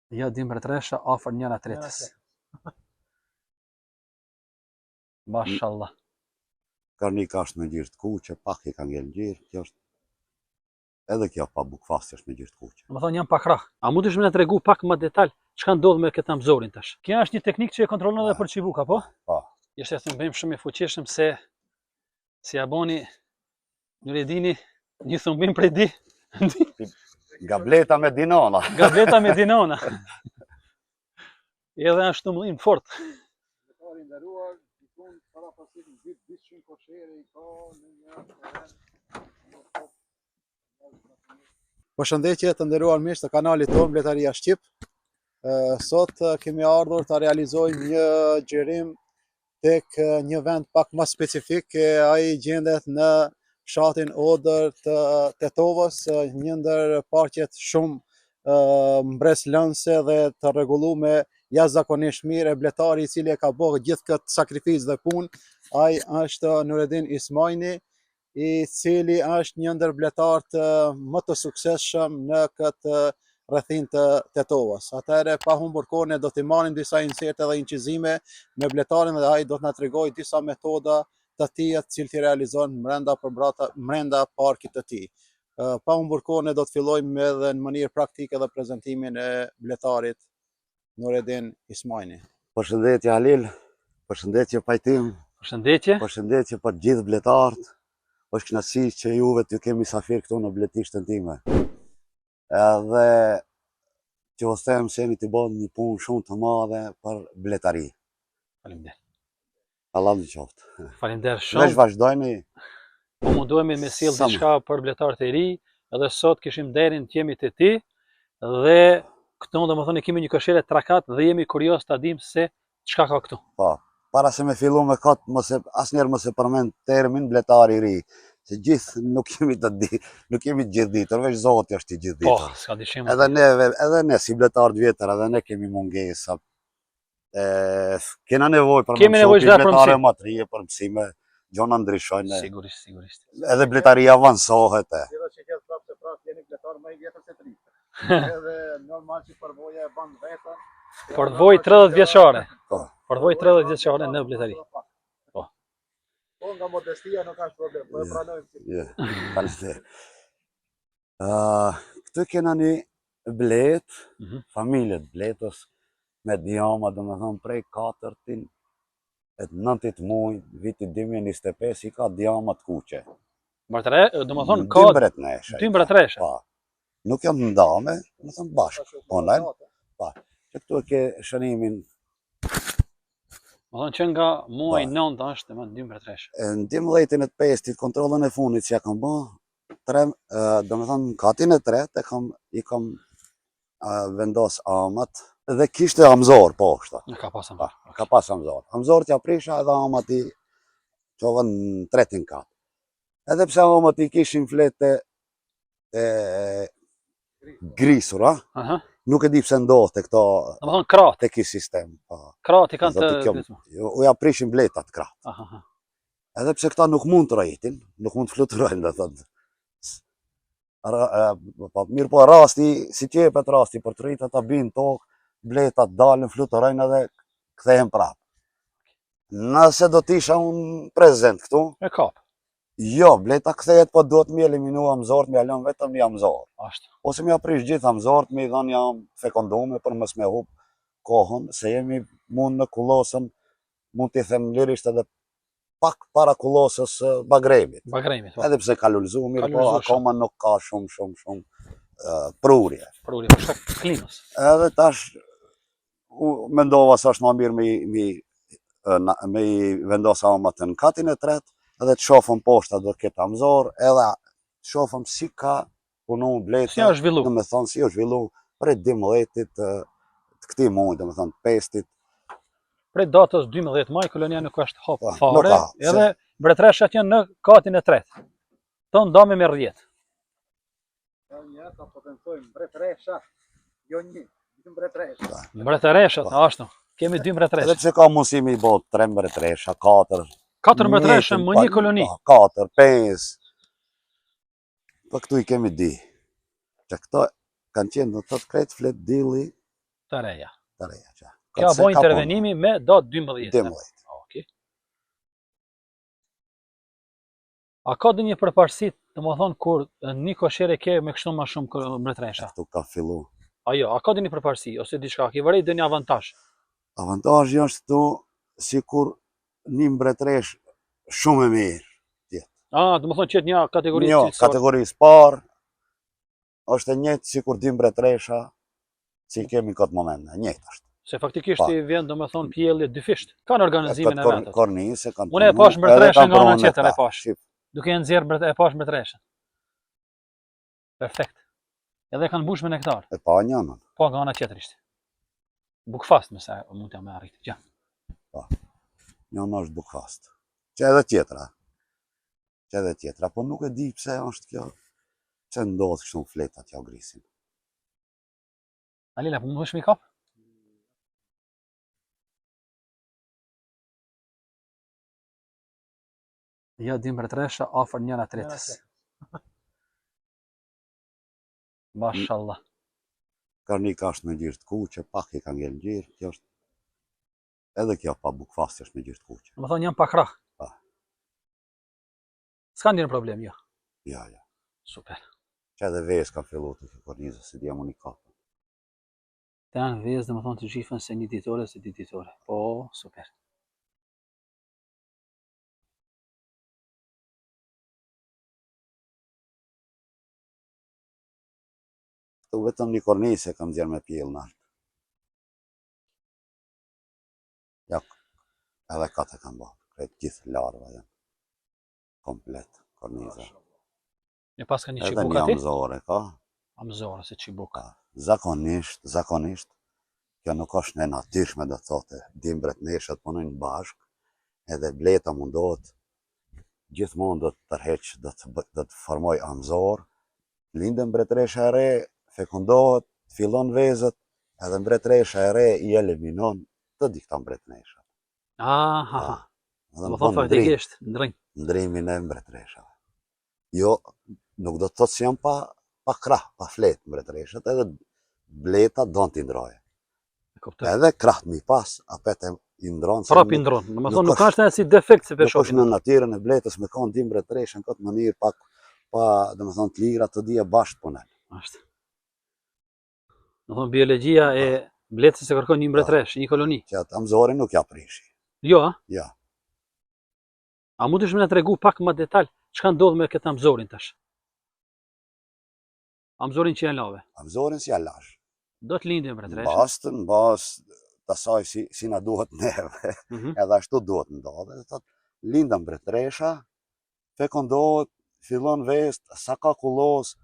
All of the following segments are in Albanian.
Ja, 2 mbretëresha afër njëra tretës. Mashallah. Karnika është me gjirë të kuqe, pak i ka ngel gjirë, kjo është edhe kjo pa bukfasti është me gjirë të kuqe. Më thonë jam pak rrah. A mundesh më na tregu pak më detaj çka ndodh me këtë amzorin tash? Kjo është një teknikë që e kontrollon edhe për çibuka, po? Po. Ishte thënë bëjmë shumë i fuqishëm se si ja boni Nuredini një thumbim prej di. Gableta me dinona. Gableta me dinona. Edhe ashtu mëllim fort. Përshëndetje të nderuar miq të kanalit tonë Bletëria Shqip. Sot kemi ardhur të realizojmë një xhirim tek një vend pak më specifik. Ai gjendet në fshatin Odër të Tetovës, një ndër parqet shumë mbreslënse dhe të rregulluar jashtëzakonisht mirë. Bletari i cili e ka bërë gjithë këtë sakrificë dhe punë, ai është Nuredin Ismaini, i cili është një ndër bletarët më të suksesshëm në këtë rrethin të Tetovës. Atëherë, pa humbur kohën, do t'i marrim disa inserte dhe incizime me bletarin dhe ai do t'na tregojë disa metoda të tija të cilët i realizon brenda parkit të tij. Pa humbur kohën, do të fillojmë edhe në mënyrë praktike dhe prezantimin e bletarit Nuredin Ismaini. Përshëndetje Halil, përshëndetje Pajtim, Përshëndetje për gjithë bletarët. Është kënaqësi që juve t'ju kemi mysafir këtu në bletishtën time. Edhe që u them se jeni të bëni një punë shumë të madhe për bletari. Faleminderit. Allah më qoftë. Faleminderit Veç shumë. vazhdojni. Po mundohemi me sjell diçka për bletarët e ri, edhe sot kishim nderin të jemi te ti dhe këtu domethënë kemi një këshillë trakat dhe jemi kurioz ta dimë se çka ka këtu. Po, para se me fillu me këtë, asnjëherë mos e përmend termin bletari i ri, se gjithë nuk jemi të gjithë ditur, veç Zoti është i gjithë ditur. Po, s'ka dyshim. Edhe ne si bletar të vjetër, edhe ne kemi mungesa. Kena nevojë për bletare më të rije, për mësime, gjona ndryshojnë. Sigurisht. Edhe bletaria avansohet. Edhe që këtë prapë se prapë jeni bletar më i vjetër se 30. Edhe normal që përvoja e ban vetën. Përvojë 30 vjeçare. Po. Përvojë 30 vjeçare në bletari. Po. Po nga modestia nuk ka problem, po e pranojmë. Këtu kena një blet, familje të bletës, me djama, domethënë prej 4-tit e 9 muaj, viti 2025, i ka djama të kuqe. Domethënë ka 2 mbretëresha. 2 mbretëresha. Po. Nuk janë të ndame, domethënë bashkë. Online. Po. Që këtu e ke shënimin. Domethënë që nga muaji 9 është më 2 mbretëresha. Në 12-ën e 5-tit, kontrollën e fundit që ja kam bë, domethënë katin e 3 i kam vendos amat dhe kishte amzor poshta. Ka pas amzor. Ka pas amzor. Amzor t'ja prisha edhe amat i qova në 3-in kat. Edhe pse amat i kishin flete grisura, nuk e di pse ndodhte këto. Domethënë krahët. Te ky sistem. Krahët i kanë të u ja prishin bletat krahët. Edhe pse këta nuk mund të rritin, nuk mund të fluturojnë, do thotë. Mirë po rasti, si qepet rasti për të rritë ata binë tokë, bletat dalën, fluturojnë edhe kthehen prapë. Nëse do t'isha unë prezent këtu, e kap. Jo, bleta kthehet, po duhet mi eliminu amzort, mi alon vetëm një amzor. Ose mi aprish gjithë amzort, mi dhën jam fekondume për mos me hub kohën, se jemi mund në kullosën, mund t'i them lirisht edhe pak para kullosës Bagremit. Edhe pse ka lulzu mirë, po akoma nuk ka shumë prurje. Prurje për shkak të klimës. Edhe tash mendova se është më mirë me i vendosa amat në katin e 3, edhe të shofëm poshta do ketë amzor, edhe të shofëm si ka punu bleta. Si është zhvillu? Do me thonë si është zhvillu prej 12-tit të këtij muaji, do me thonë 5-tit. Prej datës 12 maj, kolonia nuk është hapë fare, edhe mbretëreshat janë në katin e 3. To ndame me rrjetë. Ja, ta potencojmë mbretëresha, jo një, 2 mbretëresha. Mbretëreshat, ashtu. Kemi 2 mbretëresha. Edhe pse ka mundësi me i bë 3 mbretëresha, 4. 4 mbretëresha më një koloni. 4, 5. Po këtu i kemi di. Që këto kanë qenë në të kretë flet dilli Të reja. Të reja që. Kjo bo intervenimi me datë 12. 12. Okay. A ka dhe një përparësi, të më thonë, kur një koshere ke me kështu ma shumë mbretresha? Këtu ka fillu. Ajo, a ka dhe një përparësi, ose diçka, ki vërej dhe një avantash? Avantajë është tu, si kur një mbretresh shumë e mirë. Dhe më thonë qëtë një kategori cilësore. Një kategorisë parë, është e njëtë si kur di mbretresha, si kemi këtë moment, e njëtë është. Se faktikisht i vjen, do më thonë, pjellit dyfisht. Ka në organizimin e vetët. Kornise, kanë Unë e pash mbretreshen nga në qëtër e pash. Duke e nëzirë e pash mbretreshen. Perfekt. Edhe kanë bush me nektar. E pa njënën. Pa nga në qëtër ishte. Bukfast, mëse mund të me arritë. Ja. Pa. Njënë është bukfast. Që edhe tjetra. Po nuk e di pse është kjo. Pse ndodhë kështu në fletat ja grisin. Alila, po më është mi kap? Ja, dy mbretresha afër njëra tretës. Mashallah. Karnika është me gjirë të kuqe, pak i ka ngellë gjirë, kjo është... Edhe kjo pa bukfast është me gjirë të kuqe. Më thonë jam pak rah. Pa. S'ka një problem, jo? Ja. Super. Që edhe vezë ka fillu të kjo kornizë, se dhja mu një kapë. Të janë vezë dhe më thonë të gjifën se një ditore se dy ditore. Po, super. Të vetëm një kornizë e kam zjerë me pjellë në altë. Ja, edhe kate kam bërë, kretë gjithë larva janë. Komplet, kornizë. E pas ka një qibuk ati? Edhe një amzore, ka? Amzore, se qibuk. Zakonisht, kjo nuk është në natyrshme dhe thote, dim mbretneshët punojnë bashkë, edhe bleta mundohet, gjithmonë do të tërheqë, do të formoj amzor, lindë mbretresha e re, fekundohet, fillon vezët, edhe mbretresha e re i eliminon të dikta mbretnesha. Aha. Më thonë faktikisht, ndrënjë. Ndrimin e mbretreshave. Jo, nuk do të thotë si janë pa krah, pa fletë mbretreshët, edhe bleta donë t'i ndroje. Edhe krah mi pas, apet e i ndronë. Prap i ndronë, në më thonë nuk është si defekt se për shokin. Nuk është në natyren e bletës me konë di mbretreshën këtë mënirë pa, dhe më thonë, të lira të dhja bashkë punen. Ashtë. Në thonë, biologjia e bletës se kërkon një mbretresh, një koloni. Që atë amzori nuk ja prishi. Jo, a? Ja. A mund të shme në tregu pak më detalj, çka ndodh me këtë amzorin tash? Amzorin që janë lave? Amzorin si janë lash. Do të lindë mbretresha? Në bastë të asaj si na duhet neve, edhe ashtu duhet ndodhe. Linda mbretresha, fekondohet, fillon vest, sa ka kullos,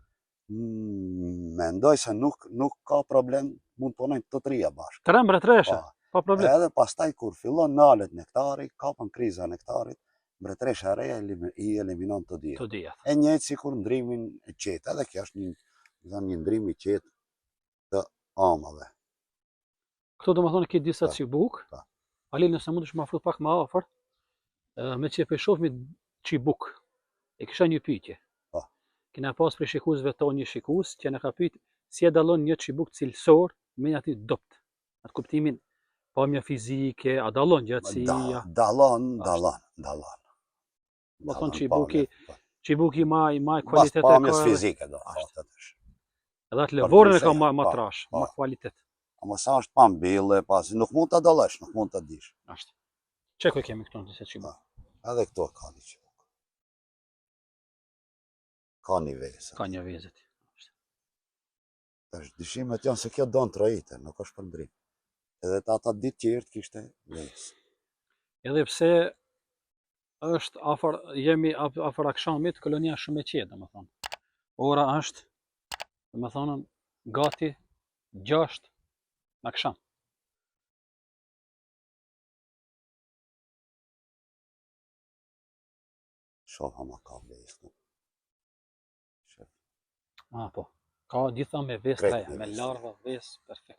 mendoj se nuk ka problem, mund të punojnë të trija bashkë. 3 mbretresha, pa problem. Edhe pastaj kur fillon nalet nektari, kapën kriza nektarit, mbretresha e reja i eliminon të dhjetë. E njëjtë si kur ndrimin e qetë, edhe kjo është një ndrim i qetë të amave. Këto do më thonë ki disa qibuk, Alil nëse mund është më afru pak më afër, me që për shofmi qibuk, e kisha një pyetje. Kina pas për shikusve to një shikus, që në ka pyet si e dallon një qibuk cilësor me një ati dopt. Atë kuptimin, pamja fizike, a dallon gjatësia? Dallon. Më thonë qibuki ma kvalitet e ka... Pamjes fizike do. Edhe atë lëvorën e ka ma trash, ma kvalitet. Ama sa është pa mbille, pasi nuk mund të dallësh, nuk mund të dish. Ashtë. Qeko kemi këto në disa qibuk? Edhe këto ka një qibuk. Ka një vezet. Ka një vezet. Dyshimet janë se kjo do në trojite, nuk është për ndrim. Edhe të ata ditë tjertë kishte vezë. Edhe pse është jemi afër akshamit, kolonia shumë e qetë, dhe më thonë. Ora është, dhe më thonë, gati 6 në aksham. Shoha ma ka vezë. Po. Ka gjitha me vezë treja, me larva, vezë, perfekt.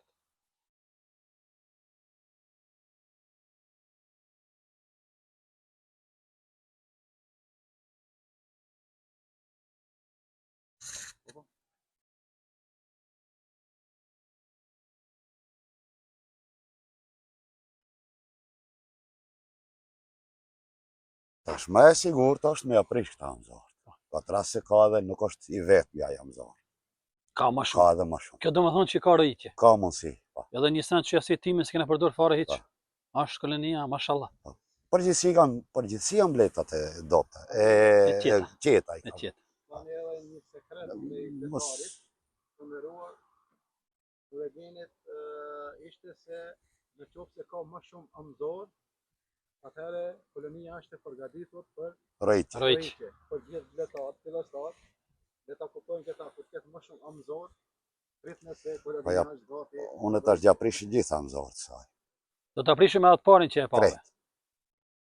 Tash më e sigurt është me aprish këta amzor. Po të rast se ka edhe nuk është i vetmi ai amzor. Ka më Ka shumë. edhe më shumë. Kjo do më thonë që ka rritje. Ka mundësi. Po. Edhe një sent që asi time s'kena përdor fare hiç. Ashtë kolonia, mashallah. Përgjithësi janë mbletat e dopta, e qeta. E qeta. Tani edhe një sekret me bletarit, të nderuar koleginit ishte se në qoftë se ka më shumë amzor, atëherë kolonia është e përgatitur për Rritje. Për gjithë bletarët, fillestarët, le ta kuptojnë këta kur ketë më shumë amzor, pritnë se kolonia është gati. Unë tash ja prish gjithë amzorët saj. Do ta prishim me atë parin që e pave. Tret.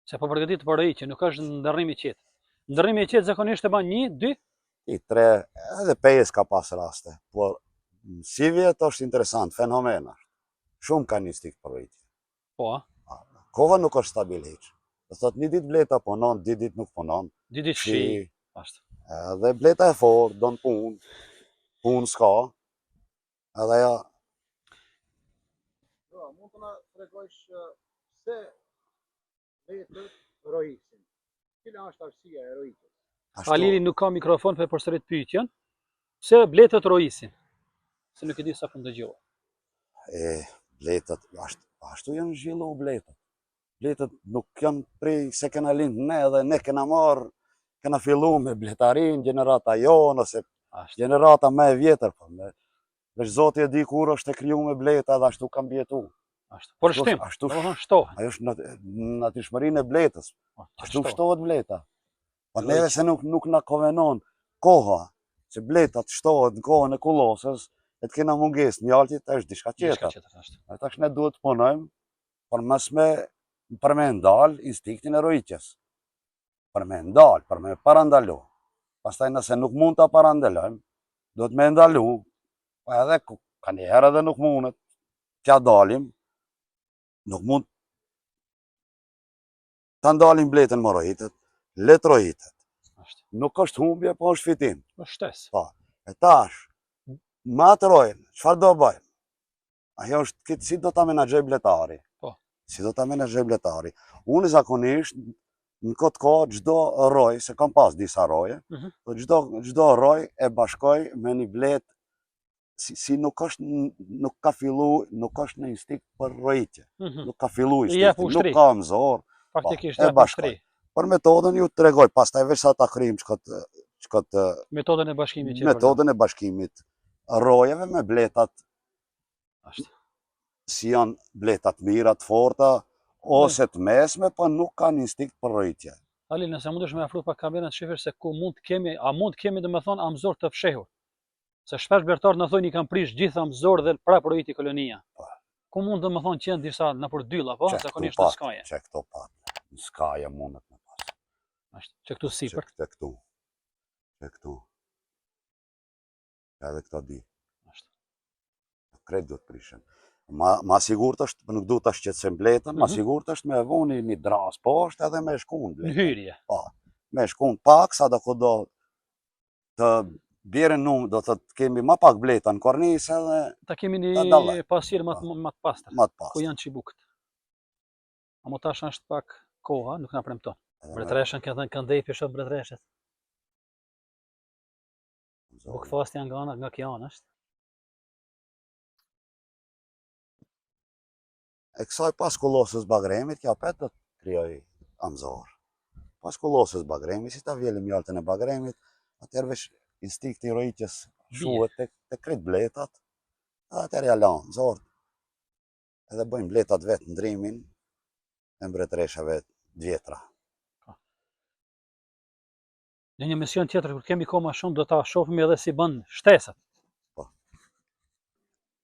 Se po përgatitet për rritje, nuk është ndërrim i qetë. Ndërrimi i qetë zakonisht e bën 1, 2, 3, edhe 5 ka pas raste, por si vjet është interesant, fenomen është. Shumë kanë instinkt për rritje. po, Kova nuk është stabil hiç. Do thot një ditë bleta punon, dy ditë nuk punon. 2 ditë shi. Ashtu. Edhe bleta e fortë, don punë s'ka. Edhe ja. Mund të na tregojsh pse vetët rrohisin? Cila është arsyeja e rrohitjes? Aliri nuk ka mikrofon për përsërit pyetjen. Pse bletët rrohisin? Se nuk e di sa po dëgjova. Bletët ashtu janë zhvillu bletët. Bletët nuk janë prej se kena lind ne edhe ne kena fillu me bletarin, gjenerata jonë ose gjenerata me e vjetër. Veç Zoti e di kur është e kriju me bleta dhe ashtu kam bjetu. Por shtim, ashtu shtohet. Ajo është natyrshmërinë e bletës. Ashtu shtohet bleta. Po neve se nuk na konvenon koha, se bletat shtohet në kohën e kullosës, e të kena mungesë mjaltit, është diçka tjetër. Tash ne duhet të punojmë, për me ndal instinktin e rrojtjes. Për me ndal, për me parandalu. Pastaj nëse nuk mund ta parandalojmë, duhet me ndalu, po edhe ka një herë edhe nuk mundet, t'ja dalim, nuk mund ta ndalim bletën më rrohitet, le të rrohitet. Nuk është humbje, po është fitim. Është shtesë. Po. E tash, me atë rrojën, çfarë do bëjmë? Ajo është këtë si do ta menaxhoj bletari. Po. Si do ta menaxhoj bletari. Unë zakonisht në këtë kohë çdo rroj, se kam pas disa rroje, po çdo rroj e bashkoj me një blet si nuk ka fillu, nuk është në instinkt për rrojtje. Nuk ka fillu instinkti, nuk ka amzor. Faktikisht e bashkoj. Për metodën ju tregoj, pastaj veç sa ta kryjm çkot metodën e bashkimit që metodën e bashkimit rrojeve me bletat. Si janë bletat mira, të forta ose të mesme, po nuk kanë instinkt për rrojtje. Ali, nëse mundesh me afru pak kamerën të shifësh se ku mund të kemi domethënë amzor të fshehur. Se shpesh bertar na thonë i kanë prish gjithë amzor dhe prapë rrojti kolonia. Ku mund domethënë që janë disa nëpër dylla, po zakonisht në skaje. Çe këto pat. Në skaje mundet me pas. Ashtu, që këtu sipër. Çe këtu. Edhe këto di. Ashtu. Krejt do të prishen. Ma sigurt është, nuk du të shqetësem bletën, ma sigurt është me voni një dras poshtë edhe me shkun bletën. Në hyrje. Po, me shkun pak, sa do të bjerën numë, do të kemi ma pak bletën në kornisë edhe... Ta kemi një pasirë më të pastër. Ku janë qibukët. A më tash është pak koha, nuk na premton. Mbretëreshën ka thënë këndej pishot mbretëreshet. Bukfast janë nga kjo anë është. E kësaj pas kullosës bagremit, kja pet do të krijoj amzor. Pas kullosës bagremit, si ta vjelim mjaltën e bagremit, atëherë veç instinkti i rrojtjes shuhet te krejt bletat, atëherë ja la amzor. Edhe bëjmë bletat vetë ndrimin e mbretëreshave të vjetra. Në një mision tjetër, kur kemi kohë më shumë, do ta shohim edhe si bën shtesat. Po.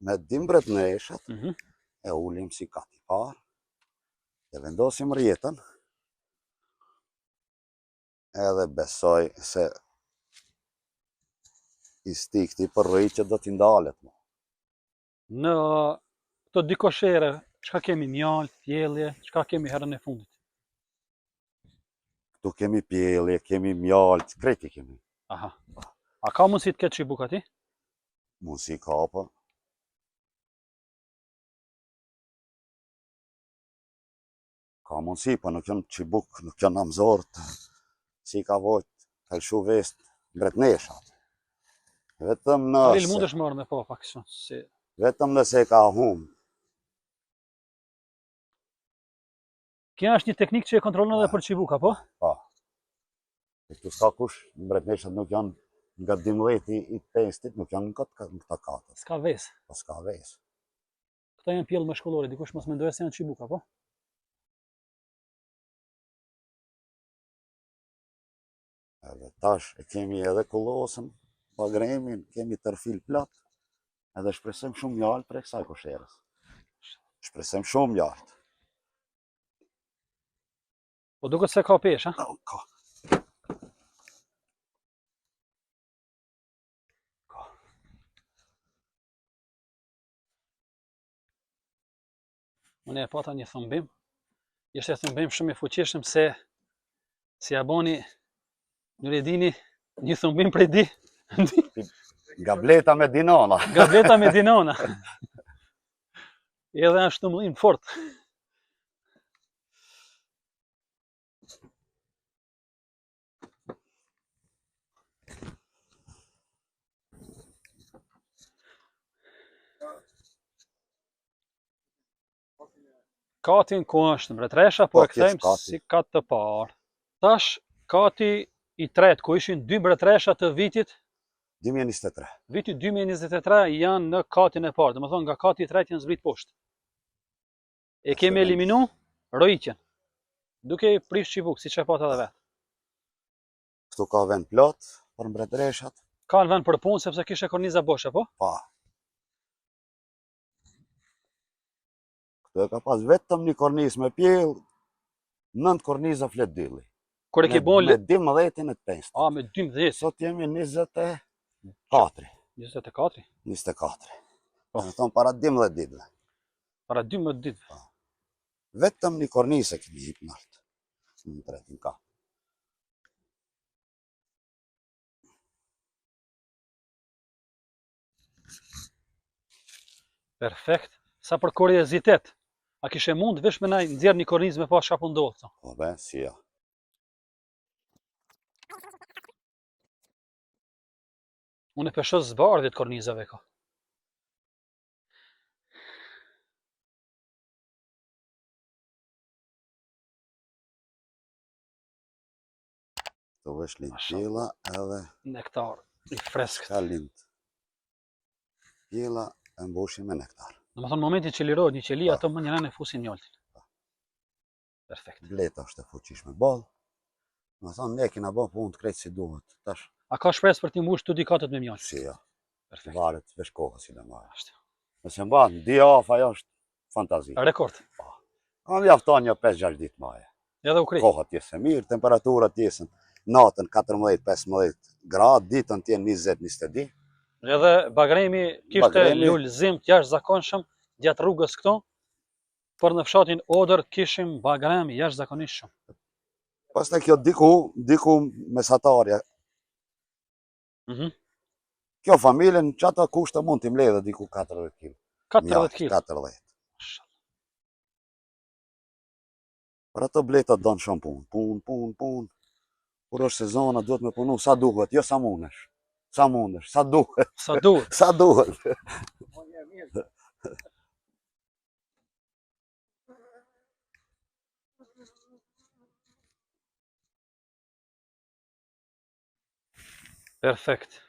Me 2 mbretëreshat, e ulim si kati parë, e vendosim rjetën, edhe besoj se instinkti për rritje do t'i ndalet. Në këto dy koshere, çka kemi mjalt, pjellje, çka kemi herën e fundit? Këtu kemi pjellje, kemi mjalt, kreti kemi. Aha. A ka mundësi të ketë çibuk aty? Mundësi ka, po. Ka mundësi, po nuk janë qibuk, nuk janë namzort, si ka vojt, kalshu vest, mbretneshat. Vetëm Halil, mund nëse, është marrë me pa pak kështu, si... vetëm nëse ka humë. Kjo është një teknikë që e kontrolon edhe për qibuka, po? Po. Këtu s'ka kush, mbretneshat nuk janë nga 12 i pestit, nuk janë në këta katër. S'ka ves. Po s'ka ves. Këta janë pjellë mashkullore, dikush mos mendoj se janë qibuka, po? Edhe tash e kemi edhe kullosën, bagremin, kemi tërfil plot, edhe shpresojmë shumë mjaltë për kësaj kosherës. Shpresojmë shumë mjaltë. Po duket se ka pesh, ha? Ka. Unë e pata një thumbim. Ishte thumbim shumë i fuqishëm se si ja boni Nuredini një thumbim prej di. Gableta me dinona. Gableta me dinona. Edhe është të mëllim fort. Katin ku është mbretresha, po e kthejmë si kat të parë. Tash, kati i tret, ku ishin 2 mbretresha të vitit 2023. Viti 2023 janë në katin e parë, domethënë nga kati i tret janë zbrit poshtë. E kemi eliminu rojitjen, duke i prish qibuk, si që e pata dhe vetë. Këtu ka vend plot për mbretreshat. Ka në vend për punë, sepse kishe korniza boshe, po? Pa. Këtu e ka pas vetëm një korniz me pjell, 9 korniza flet dylli. Kur e ke bon... Me 12-in e të penstë. A, me 12. Sot jemi 24. 24? 24. Po. Në thonë para 12 ditë. Para 12 ditë. Vetëm një korniz e kemi hip naltë. Në tretin ka. Perfekt. Sa për kuriozitet, a kishe mund vesh me naj nxjerr një korniz me pa çka po ndodh? Po be, si ja. Unë e peshos zbardhjet kornizave ka. Të vesh lind pjella edhe... Nektar i freskët. Ka lind pjella e mbushim me nektar. Në më thonë, momentin që lirohet një qeli, ato më njëran e fusin njoltin. Perfekt. Bleta është e fuqishme ball. Më thonë, ne kena bë punë të krejtë si duhet. Tash. A ka shpresë për t'i mbush të dikatët me mjallë? Si, ja. Perfekt. Varet vesh kohës si në marë. Ashtë. Nëse mban, di off, ajo është fantazi. Rekord. Kam mjafton një 5-6 ditë maje. Edhe u krej. Kohat jesë e mirë, temperaturat jesën natën 14-15 gradë, ditën tjenë 20-22. Edhe Bagremi kishte lulëzim të jashtëzakonshëm gjatë rrugës këto, por në fshatin Odër kishim Bagrem jashtëzakonisht shumë. Pastaj kjo diku mesatarja. Kjo familjen çata kushte mund t'i mbledhë diku 40 kg. 40 kg. 40. Për ato bleta don shumë punë. Kur është sezona duhet me punu sa duhet, jo sa mundesh. Sa mundesh, sa duhet. Sa duhet. Sa duhet. Perfekt.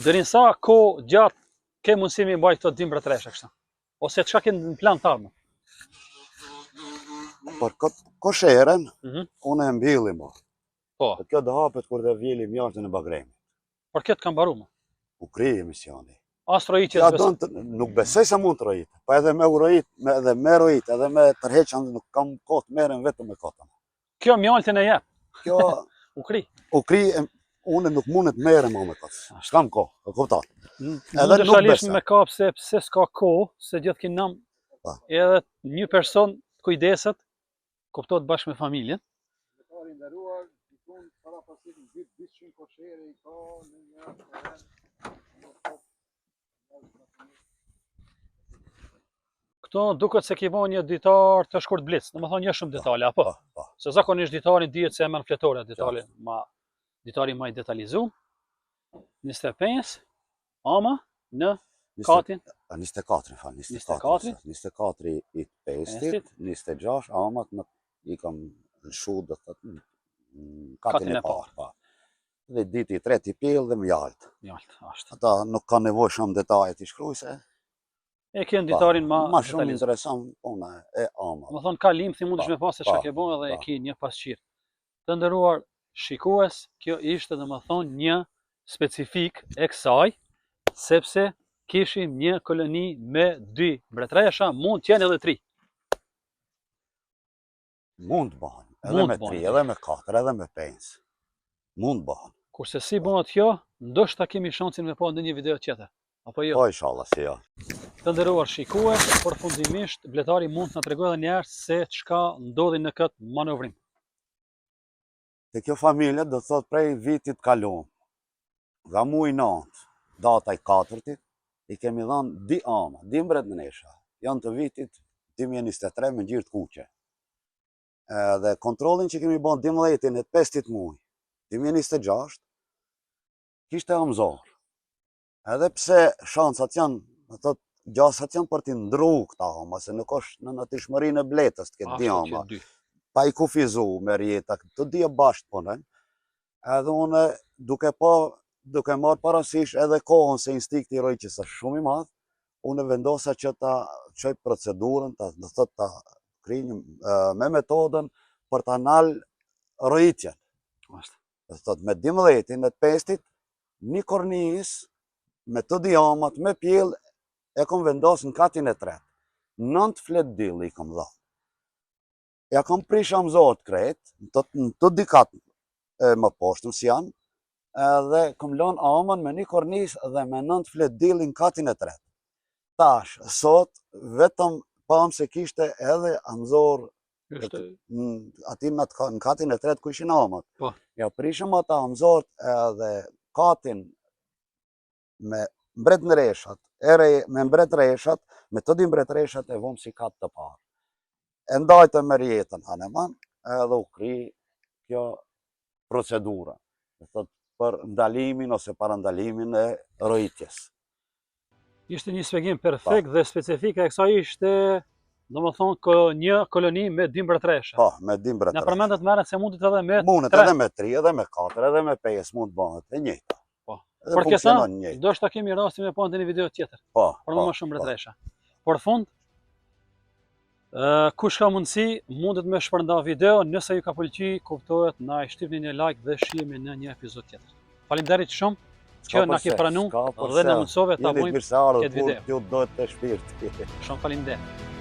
Dërin sa ko gjatë ke mundësi mi mbaj këto 2 mbretresha kështu? Ose çka ke në plan të ardhmen? Por kosherën, unë e mbillim. Po. Kjo do hapet kur dhe vjelim jashtën e Bagremit. Por këtë kam baru më? U krije emisioni. As rojitjes besoj? Nuk besoj se mund të rojit. Pa edhe me urojit, edhe me rojit, edhe me tërheqan, nuk kam kohë të merren vetëm me kotën. Kjo mjaltin e jep. Kjo u kri. Unë nuk mundet merrem me kotën. S'kam kohë, e kupton. Edhe nuk besoj. Me kap se pse s'ka kohë, se gjithë kin nam. Edhe një person kujdeset, kuptohet bashkë me familjen. Domethënë duket se ke vënë një ditar të shkurt blic, domethënë një shumë detale apo? Po. Se zakonisht ditarin dihet se e merr fletore ditari më i detalizuar. 25 ama në katin 24 i 5-it, 26 amat i kam lëshu do të thotë katin e parë. Dhe diti i tretë i pjellë dhe mjalt. Mjalt, ashtë. Ata nuk ka nevojë shumë detaje të shkruaj se e kënë ditarin ma shumë interesant puna e amat. Më thonë ka limthi mundesh me pas se çka ke bën edhe e ki një pasqyrë. Të nderuar shikues, kjo ishte domethënë një specifik e kësaj, sepse kishim një koloni me 2 mbretëresha, mund të jenë edhe 3. Mund të bëhen, edhe me 3, edhe me 4, edhe me 5. Mund të bëhen. Kurse si bëhet kjo, ndoshta kemi shansin me pa në një video tjetër. Apo jo? Po inshallah si jo. Të nderuar shikues, përfundimisht Bletari mund të na tregojë edhe një herë se çka ndodhi në këtë manovrim. Te kjo familje do të thotë prej vitit kaluar. Nga muaj 9, data i 4-it, i kemi dhënë 2 ama, 2 mbretëresha. Janë të vitit 2023 me ngjyrë të kuqe. Dhe kontrollin që kemi bën 12-in e 5-it muaj 2026 kishte amzor. Edhe pse shancat janë, do thotë gjasat janë për t'i ndru këta ama, se nuk është në natyrshmërinë e bletës të ketë 2 ama. Pa i kufizu me rjeta, të dhja bashkë punën, edhe une duke marrë parasysh edhe kohën se instinkti i rojqës është shumë i madh, une vendosa që ta qoj procedurën, do thot ta krijë me metodën për ta nal rojitjen. Do thot me 12-in e 5-it, një kornis me të diamat, me pjell, e kom vendos në katin e 3. 9 flet dill i kom dhënë. Ja kam prish amzot krejt, në të dikat më poshtëm si janë, edhe kom lënë amën me një kornis dhe me 9 flet dill në katin e 3. Tash, sot, vetëm pam se kishte edhe amzor aty në katin e 3 ku ishin amët. Ja prishëm ata amzort edhe katin me mbretëreshat, me mbretëreshat, me të 2 mbretëreshat e vëmë si kat të parë. E ndajtë me rjetën Haneman, edhe u kri kjo procedura, për ndalimin ose parandalimin e rojitjes. Ishte një shpjegim perfekt dhe specifike e kësaj ishte, domethënë, një koloni me 2 mbretëresha. Po, me 2 mbretëresha. Na përmendet merret se mundet edhe me 3. Mundet edhe me 3, edhe me 4, edhe me 5, mund të bëhet e njëjta. Po. Por kësa, ndoshta kemi rastin me pa në një video tjetër. Po. Për më shumë mbretëresha. Por fund, kush ka mundësi, mundet me shpërnda video, nëse ju ka pëlqy, kuptohet, na i shtypni një like dhe shihemi në një epizod tjetër. Faleminderit shumë që na ke pranuar dhe na mundsove ta bëjmë këtë video. Ju do të shpirti. Shumë faleminderit.